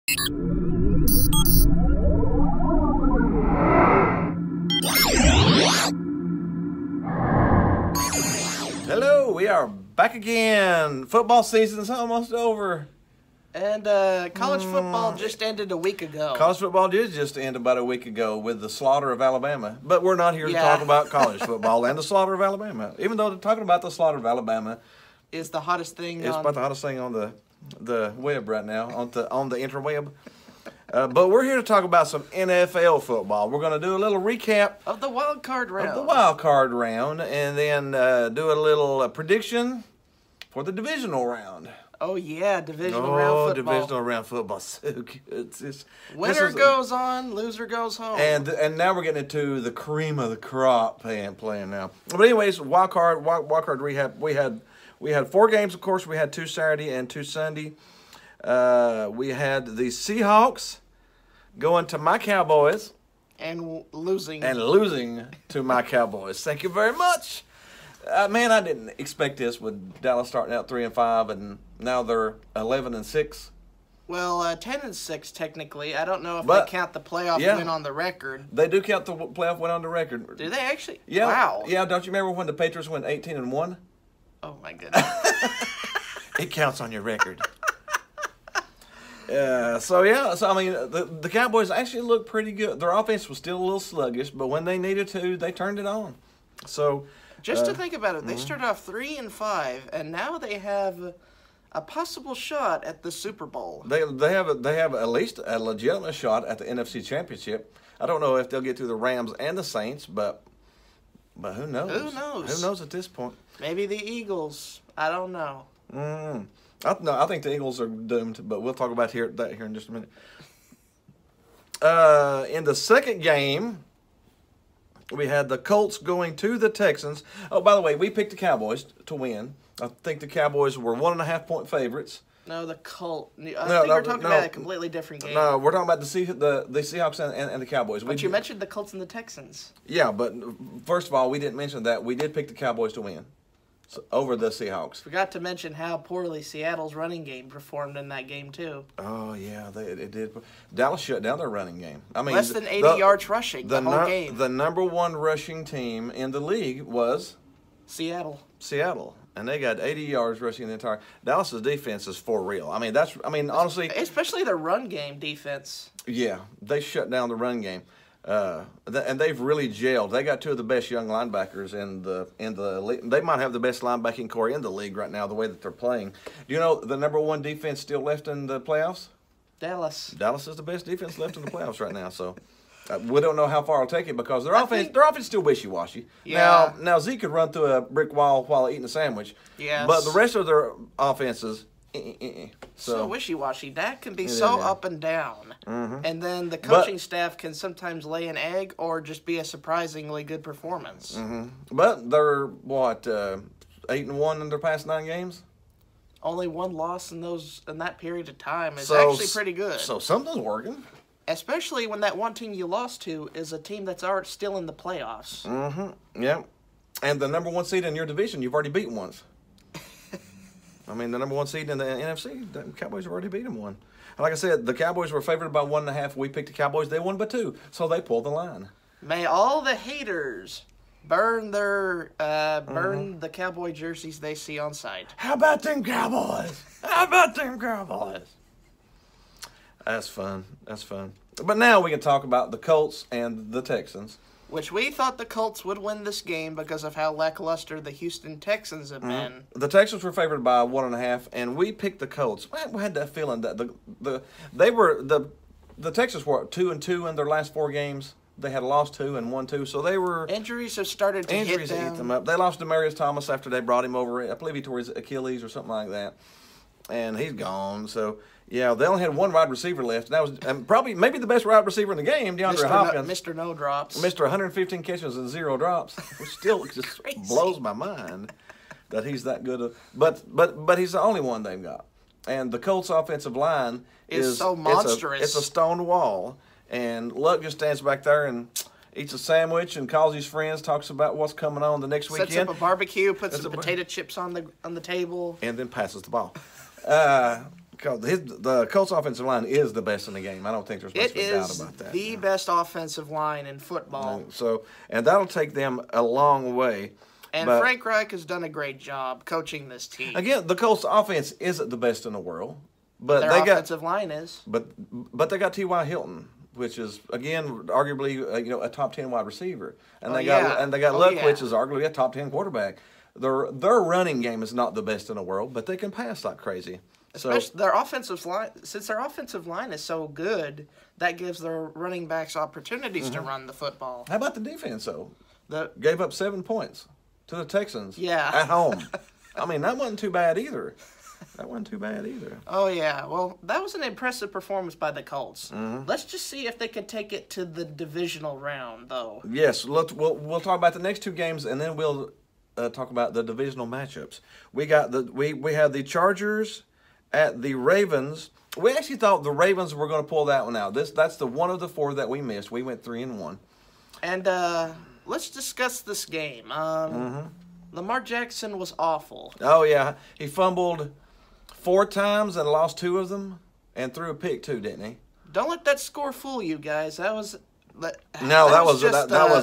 Hello, we are back again. Football season's almost over. And college football just ended a week ago. College football did just end about a week ago with the slaughter of Alabama. But we're not here to talk about college football and the slaughter of Alabama. Even though talking about the slaughter of Alabama is the hottest thing. It's about the hottest thing on the web right now, on the interweb. But we're here to talk about some NFL football. We're going to do a little recap of the wild card round. And then do a little prediction for the divisional round. Oh, yeah, divisional round football. Divisional round football. So good. Winner goes on, loser goes home. And now we're getting into the cream of the crop playing now. But anyways, wild card rehab. We had 4 games, of course. We had 2 Saturday and 2 Sunday. We had the Seahawks going to my Cowboys. And losing to my Cowboys. Thank you very much. Man, I didn't expect this with Dallas starting out 3-5, and now they're 11-6. Well, 10-6 technically. I don't know if they count the playoff win on the record. They do count the playoff win on the record. Do they actually? Yeah. Wow. Yeah. Don't you remember when the Patriots went 18-1? Oh my goodness. It counts on your record. So I mean, the Cowboys actually looked pretty good. Their offense was still a little sluggish, but when they needed to, they turned it on. So. Just to think about it, they started off 3-5, and now they have a possible shot at the Super Bowl. They have at least a legitimate shot at the NFC Championship. I don't know if they'll get through the Rams and the Saints, but who knows? Who knows? Who knows at this point? Maybe the Eagles. I don't know. I think the Eagles are doomed, but we'll talk about that here in just a minute. In the second game, we had the Colts going to the Texans. Oh, by the way, we picked the Cowboys to win. I think the Cowboys were 1.5-point favorites. No, the Colts. I think we're talking about a completely different game. No, we're talking about the Seahawks and the Cowboys. But you mentioned the Colts and the Texans. Yeah, but first of all, we didn't mention that. We did pick the Cowboys to win over the Seahawks. Forgot to mention how poorly Seattle's running game performed in that game, too. Oh, yeah, it did. Dallas shut down their running game. I mean, less than 80 yards rushing the whole game. The number 1 rushing team in the league was? Seattle. And they got 80 yards rushing the entire. Dallas's defense is for real. I mean, honestly, especially their run game defense. Yeah, they shut down the run game, and they've really gelled. They got 2 of the best young linebackers in the league. They might have the best linebacking core in the league right now. The way that they're playing. Do you know the number 1 defense still left in the playoffs? Dallas. Dallas is the best defense left in the playoffs right now. So. We don't know how far I'll take it because their offense is still wishy-washy. Yeah. Now Zeke could run through a brick wall while eating a sandwich. Yes. But the rest of their offenses, so wishy-washy. That can be so up and down. And then the coaching staff can sometimes lay an egg or just be a surprisingly good performance. But they're, 8-1 in their past 9 games? Only 1 loss in that period of time is actually pretty good. So something's working. Especially when that one team you lost to is a team that's still in the playoffs. Yeah. And the number 1 seed in your division, you've already beaten once. I mean, the number 1 seed in the NFC, the Cowboys have already beat them one. Like I said, the Cowboys were favored by 1.5. We picked the Cowboys. They won by 2. So they pulled the line. May all the haters burn the Cowboy jerseys they see on site. How about them Cowboys? That's fun. But now we can talk about the Colts and the Texans. Which we thought the Colts would win this game because of how lackluster the Houston Texans have been. The Texans were favored by 1.5, and we picked the Colts. We had that feeling that the Texans were 2-2 in their last 4 games. They had lost 2 and won 2, so they were injuries have started to hit them up. They lost Demarius Thomas after they brought him over. I believe he tore his Achilles or something like that, and he's gone. So. Yeah, they only had 1 wide receiver left. And that was maybe the best wide receiver in the game, DeAndre Hopkins. Mr. No Drops. Mr. 115 catches and 0 drops, which still just blows my mind that he's that good. But he's the only one they've got. And the Colts' offensive line is so monstrous. It's a stone wall. And Luck just stands back there and eats a sandwich and calls his friends, talks about what's coming on the next weekend. Sets up a barbecue, puts some potato chips on the table. And then passes the ball. Because the Colts offensive line is the best in the game. I don't think there's much of a doubt about that. It is the best offensive line in football. And that'll take them a long way. And Frank Reich has done a great job coaching this team. Again, the Colts offense isn't the best in the world, but their offensive line is. But they got T.Y. Hilton, which is again arguably a top 10 wide receiver, and they got Luck, which is arguably a top 10 quarterback. Their running game is not the best in the world, but they can pass like crazy. Especially their offensive line, since their offensive line is so good, that gives their running backs opportunities to run the football. How about the defense, though? Gave up 7 points to the Texans at home. I mean, that wasn't too bad either. Oh, yeah. Well, that was an impressive performance by the Colts. Let's just see if they can take it to the divisional round, though. Yes. We'll talk about the next 2 games, and then we'll talk about the divisional matchups. We had the Chargers at the Ravens. We actually thought the Ravens were going to pull that one out. That's the one of the 4 that we missed. We went 3-1. And let's discuss this game. Lamar Jackson was awful. Oh yeah, he fumbled 4 times and lost 2 of them, and threw a pick too, didn't he? Don't let that score fool you guys. That was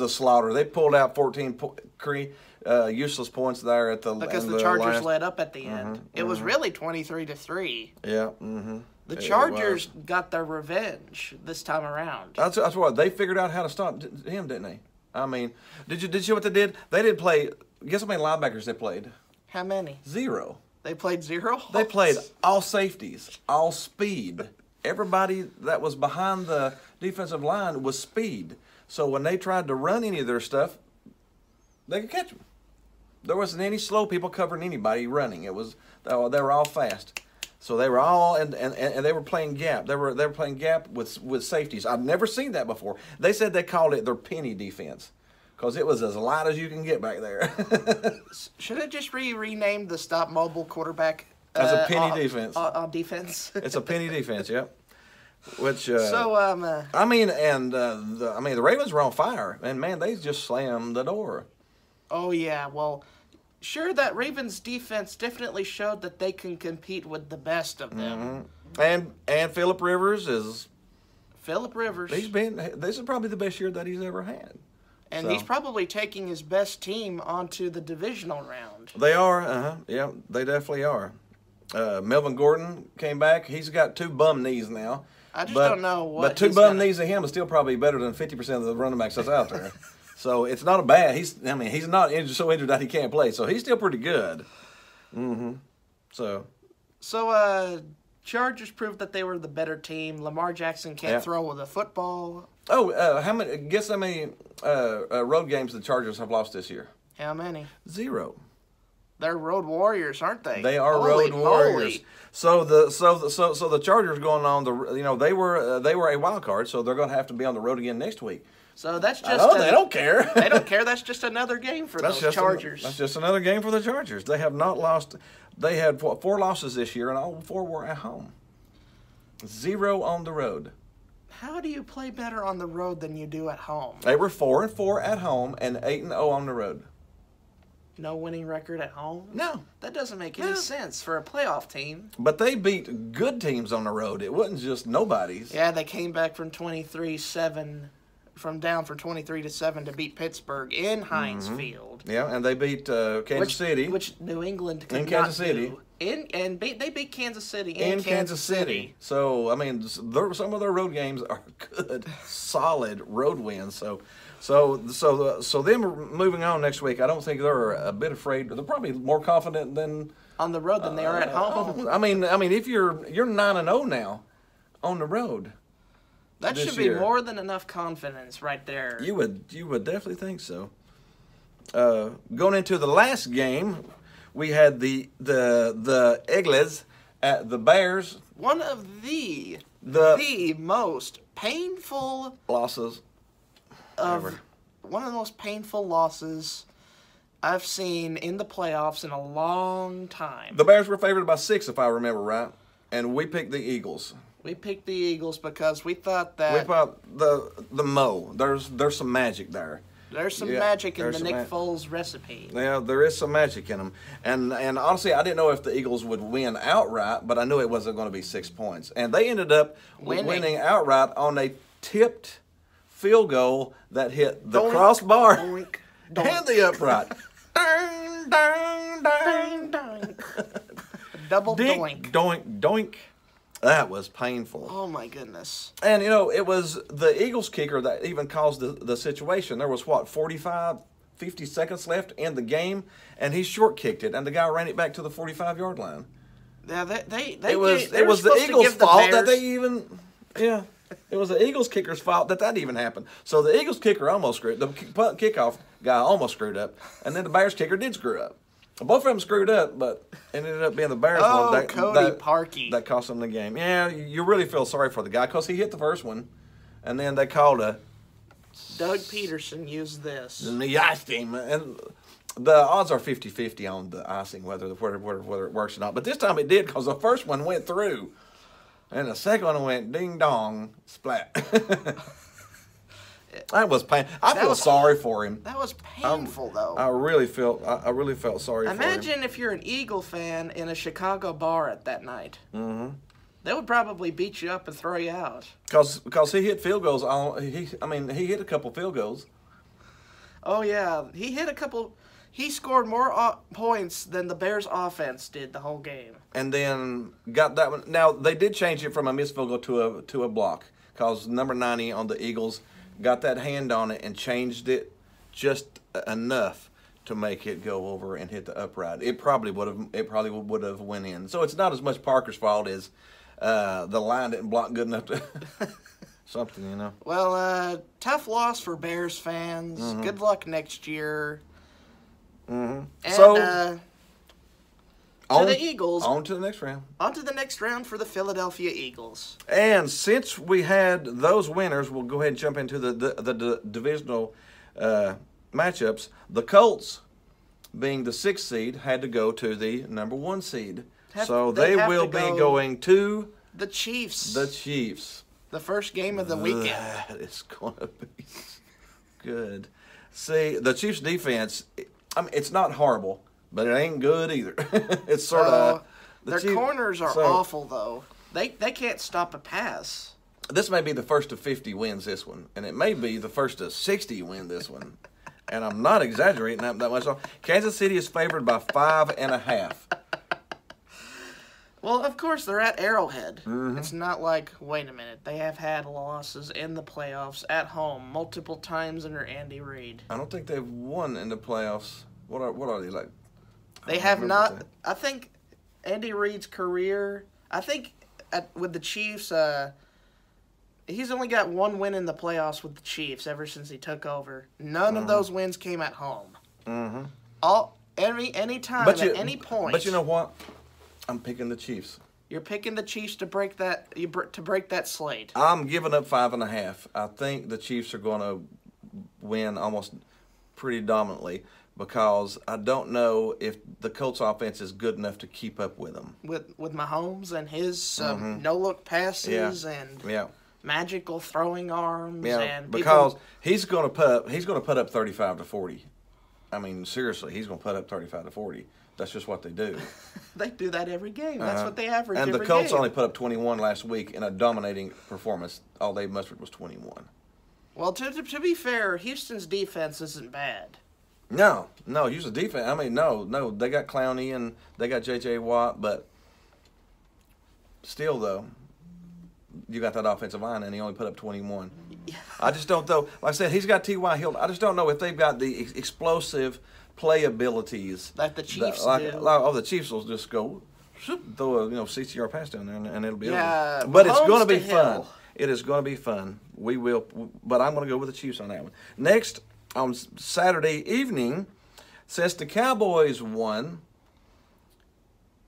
a slaughter. They pulled out 14 useless points there at the because the Chargers led up at the end. It was really 23-3. Yeah. The Chargers got their revenge this time around. That's what they figured out how to stop him, didn't they? I mean, did you see what they did? They did play. Guess how many linebackers they played? How many? 0. They played 0? They played all safeties, all speed. Everybody that was behind the defensive line was speed. So when they tried to run any of their stuff, they could catch them. There wasn't any slow people covering anybody running. They were all fast. So they were all and they were playing gap. They were playing gap with safeties. I've never seen that before. They said they called it their penny defense because it was as light as you can get back there. Should it just renamed the stop mobile quarterback as a penny defense? On defense, it's a penny defense. Yep. Which the Ravens were on fire, and man, they just slammed the door. Oh yeah, well. Sure, that Ravens defense definitely showed that they can compete with the best of them. And Phillip Rivers is... Phillip Rivers. This is probably the best year that he's ever had. And he's probably taking his best team onto the divisional round. They are, yeah, they definitely are. Melvin Gordon came back. He's got 2 bum knees now. I just don't know what. But 2 bum knees of him is still probably better than 50% of the running backs that's out there. So it's not a bad. He's not so injured that he can't play. So he's still pretty good. So Chargers proved that they were the better team. Lamar Jackson can't throw with a football. Oh, guess how many road games the Chargers have lost this year? How many? 0. They're road warriors, aren't they? They are road warriors. So the Chargers going on they were a wild card, so they're going to have to be on the road again next week. So that's just they don't care. They don't care. That's just another game for those Chargers. That's just another game for the Chargers. They have not lost. They had 4 losses this year, and all 4 were at home. 0 on the road. How do you play better on the road than you do at home? They were 4-4 at home and 8-0 on the road. No winning record at home? No. That doesn't make any sense for a playoff team. But they beat good teams on the road. It wasn't just nobodies. Yeah, they came back from 23-7. From down for 23-7 to beat Pittsburgh in Heinz Field. Yeah, and they beat Kansas City, which New England could in Kansas City. They beat Kansas City in Kansas City. So I mean, some of their road games are good, solid road wins. So them moving on next week, I don't think they're a bit afraid. They're probably more confident than on the road than they are at home. I mean, if you're 9-0 now on the road. That should be more than enough confidence right there. You would definitely think so. Going into the last game, we had the Eagles at the Bears. One of the most painful losses ever. One of the most painful losses I've seen in the playoffs in a long time. The Bears were favored by 6, if I remember right, and we picked the Eagles. We picked the Eagles because we thought that... We thought the Mo. There's some magic there. There's some magic in the Nick Foles recipe. Yeah, there is some magic in them. And honestly, I didn't know if the Eagles would win outright, but I knew it wasn't going to be 6 points. And they ended up winning outright on a tipped field goal that hit the crossbar and the upright. Ding, ding, ding. Ding, double doink. Doink, doink. That was painful. Oh, my goodness. And, it was the Eagles kicker that even caused the situation. There was, 50 seconds left in the game, and he short kicked it, and the guy ran it back to the 45-yard line. Yeah, it was the Eagles' fault that they even, it was the Eagles kicker's fault that even happened. So the Eagles kicker almost screwed, the kickoff guy almost screwed up, and then the Bears kicker did screw up. Both of them screwed up, but it ended up being the Bears one that cost them the game. Yeah, you really feel sorry for the guy because he hit the first one, and then they called a Doug Peterson used this. And the icing, and the odds are 50-50 on the icing, whether it works or not. But this time it did because the first one went through, and the second one went ding dong splat. That was pain. I feel sorry for him. That was painful, though. I really felt sorry for him. Imagine if you're an Eagle fan in a Chicago bar at that night. Mm-hmm. They would probably beat you up and throw you out. Because he hit field goals. He hit a couple field goals. Oh, yeah. He hit a couple. He scored more points than the Bears' offense did the whole game. And then got that one. Now, they did change it from a missed field goal to a block because number 90 on the Eagles got that hand on it and changed it just enough to make it go over and hit the upright. It probably would have went in. So it's not as much Parker's fault as the line didn't block good enough to something, Well, tough loss for Bears fans. Mm-hmm. Good luck next year. Mm-hmm. And so to the Eagles. On to the next round. On to the next round for the Philadelphia Eagles. And since we had those winners, we'll go ahead and jump into the divisional matchups. The Colts, being the 6th seed, had to go to the number 1 seed. They will be going to the Chiefs. The Chiefs. The first game of the weekend. That is going to be good. See, the Chiefs' defense, it's not horrible, but it ain't good either. It's sort of... Their corners are awful, though. They can't stop a pass. This may be the first of 50 wins, this one. And it may be the first of 60 win, this one. And I'm not exaggerating that much. Kansas City is favored by 5.5. Well, of course, they're at Arrowhead. Mm-hmm. It's not like, wait a minute, they have had losses in the playoffs at home multiple times under Andy Reid. I don't think they've won in the playoffs. What are they like? They have not. I think Andy Reid's career, with the Chiefs, he's only got 1 win in the playoffs with the Chiefs ever since he took over. None of those wins came at home. Mm-hmm. Any time, at any point. But you know what? I'm picking the Chiefs. You're picking the Chiefs to break that slate. I'm giving up 5.5. I think the Chiefs are going to win almost pretty dominantly because I don't know if the Colts offense is good enough to keep up with them. With Mahomes and his no-look passes and magical throwing arms, and because he's going to put up 35 to 40. I mean, seriously, he's going to put up 35 to 40. That's just what they do. They do that every game. That's what they average and every game. And the Colts only put up 21 last week in a dominating performance. All they mustered was 21. Well, to be fair, Houston's defense isn't bad. No, Houston's defense. I mean, no. They got Clowney and they got J.J. Watt, but still, though, you got that offensive line, and he only put up 21. I just don't know. Like I said, he's got T.Y. Hill. I just don't know if they've got the explosive play abilities like the Chiefs do. The Chiefs will just go throw a 60-yard pass down there and it'll be over. But it's going to be fun. It is going to be fun. We will, but I'm going to go with the Chiefs on that one. Next on Saturday evening, since the Cowboys won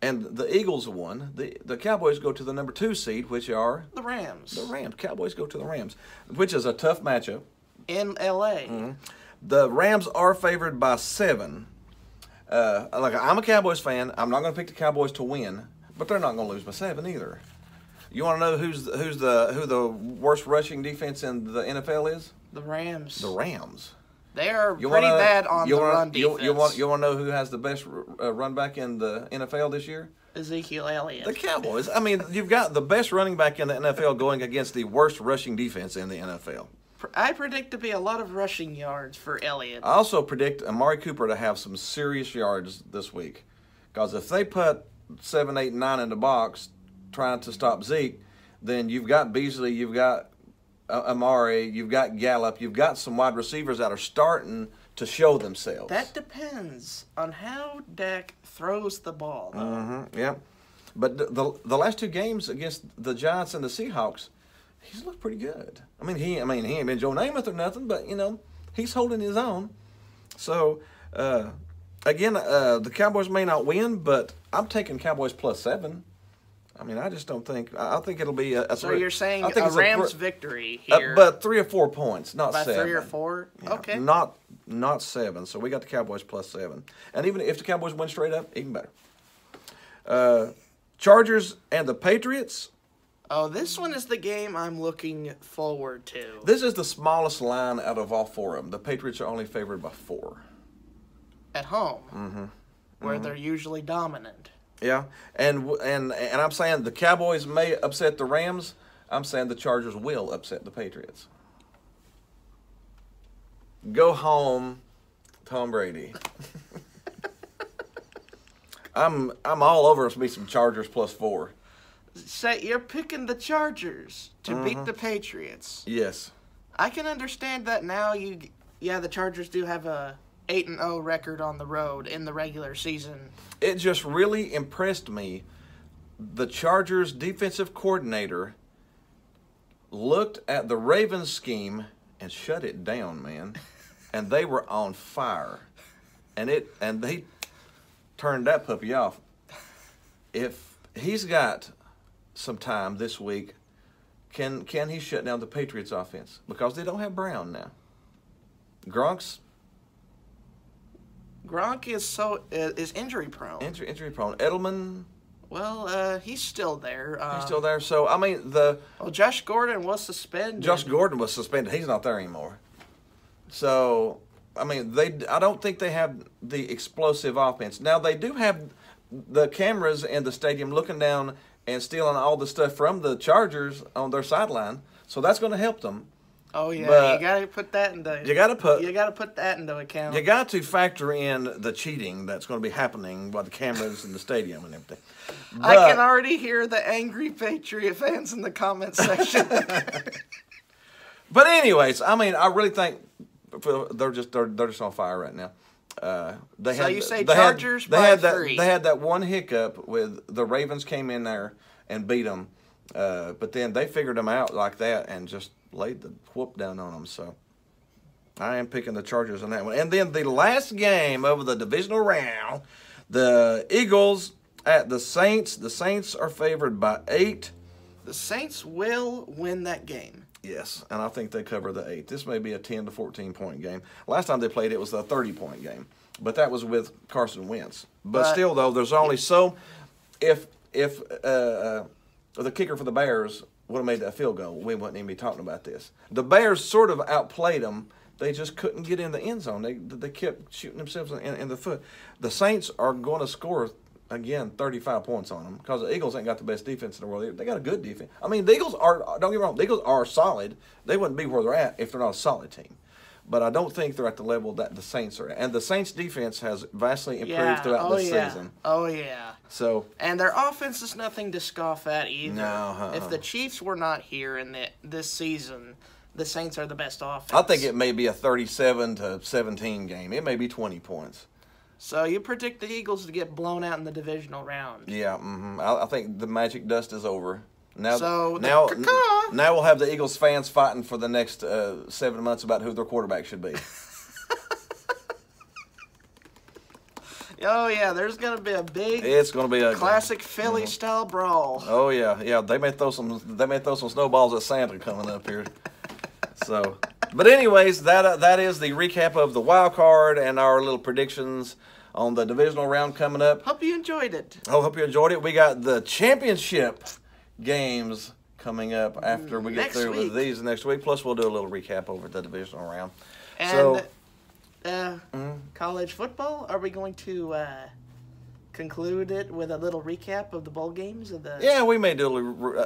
and the Eagles won, the Cowboys go to the number 2 seed, which are the Rams. The Rams. Cowboys go to the Rams, which is a tough matchup in L.A. Mm-hmm. The Rams are favored by 7. I'm a Cowboys fan. I'm not going to pick the Cowboys to win, but they're not going to lose by 7 either. You want to know who the worst rushing defense in the NFL is? The Rams. The Rams. They are pretty bad on the run defense. You want to know who has the best run back in the NFL this year? Ezekiel Elliott. The Cowboys. I mean, you've got the best running back in the NFL going against the worst rushing defense in the NFL. I predict to be a lot of rushing yards for Elliott. I also predict Amari Cooper to have some serious yards this week. Because if they put 7, 8, 9 in the box trying to stop Zeke, then you've got Beasley, you've got Amari, you've got Gallup, you've got some wide receivers that are starting to show themselves. That depends on how Dak throws the ball, though. Mm-hmm, yeah. But the last 2 games against the Giants and the Seahawks, he's looked pretty good. He ain't been Joe Namath or nothing, but he's holding his own. So again, the Cowboys may not win, but I'm taking Cowboys +7. I just don't think. I think it'll be a. So you're saying a Rams victory here, but 3 or 4 points, not by 7. 3 or 4. Yeah, okay, not 7. So we got the Cowboys +7, and even if the Cowboys win straight up, even better. Chargers and the Patriots. Oh, this one is the game I'm looking forward to. This is the smallest line out of all 4 of them. The Patriots are only favored by 4 at home, where they're usually dominant. Yeah, and I'm saying the Cowboys may upset the Rams. I'm saying the Chargers will upset the Patriots. Go home, Tom Brady. I'm all over us. Be some Chargers +4. Say you're picking the Chargers to beat the Patriots. Yes, I can understand that now. The Chargers do have a 8-0 record on the road in the regular season. It just really impressed me. The Chargers defensive coordinator looked at the Ravens scheme and shut it down, man. And they were on fire. And they turned that puppy off. If he's got some time this week, can he shut down the Patriots offense? Because they don't have Brown now. Gronk is injury prone. Injury prone. Edelman. Well, he's still there. He's still there. So Josh Gordon was suspended. Josh Gordon was suspended. He's not there anymore. So I don't think they have the explosive offense. Now they do have the cameras in the stadium looking down and stealing all the stuff from the Chargers on their sideline. So that's going to help them. Oh yeah, but you got to put that into. You got to put that into account. You got to factor in the cheating that's going to be happening by the cameras in the stadium and everything. But I can already hear the angry Patriot fans in the comment section. But anyways, I really think they're just on fire right now. Chargers by 3. They had that one hiccup with the Ravens came in there and beat them, but then they figured them out like that and just laid the whoop down on them. So I am picking the Chargers on that one. And then the last game of the divisional round, the Eagles at the Saints. The Saints are favored by 8. The Saints will win that game. Yes, and I think they cover the 8. This may be a 10 to 14 point game. Last time they played, it was a 30-point game, but that was with Carson Wentz. But still, though, there's only so. If the kicker for the Bears would have made that field goal, we wouldn't even be talking about this. The Bears sort of outplayed them. They just couldn't get in the end zone. They kept shooting themselves in the foot. The Saints are going to score, again, 35 points on them because the Eagles ain't got the best defense in the world. They got a good defense. The Eagles are, don't get me wrong, the Eagles are solid. They wouldn't be where they're at if they're not a solid team. But I don't think they're at the level that the Saints are at. And the Saints' defense has vastly improved throughout the season. Oh, yeah. And their offense is nothing to scoff at either. No. If the Chiefs were not here in this season, the Saints are the best offense. I think it may be a 37 to 17 game. It may be 20 points. So you predict the Eagles to get blown out in the divisional round? Yeah, I think the magic dust is over. Now we'll have the Eagles fans fighting for the next 7 months about who their quarterback should be. Oh yeah, there's gonna be a big. It's gonna be a classic Philly style brawl. Oh yeah. They may throw some snowballs at Santa coming up here. So, but anyways, that is the recap of the wild card and our little predictions on the divisional round coming up. Hope you enjoyed it. Hope you enjoyed it. We got the championship games coming up after we get through with these next week. Plus, we'll do a little recap over the divisional round. And college football? Are we going to conclude it with a little recap of the bowl games? Yeah, we may do a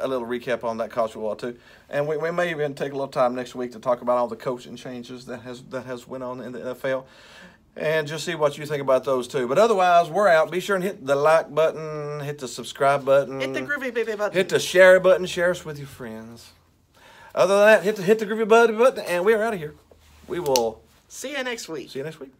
little recap on that college football too, and we may even take a little time next week to talk about all the coaching changes that has went on in the NFL, and just see what you think about those too. But otherwise, we're out. Be sure and hit the like button, hit the subscribe button, hit the groovy baby button, hit the share button, share us with your friends. Other than that, hit the groovy button, and we are out of here. We will see you next week. See you next week.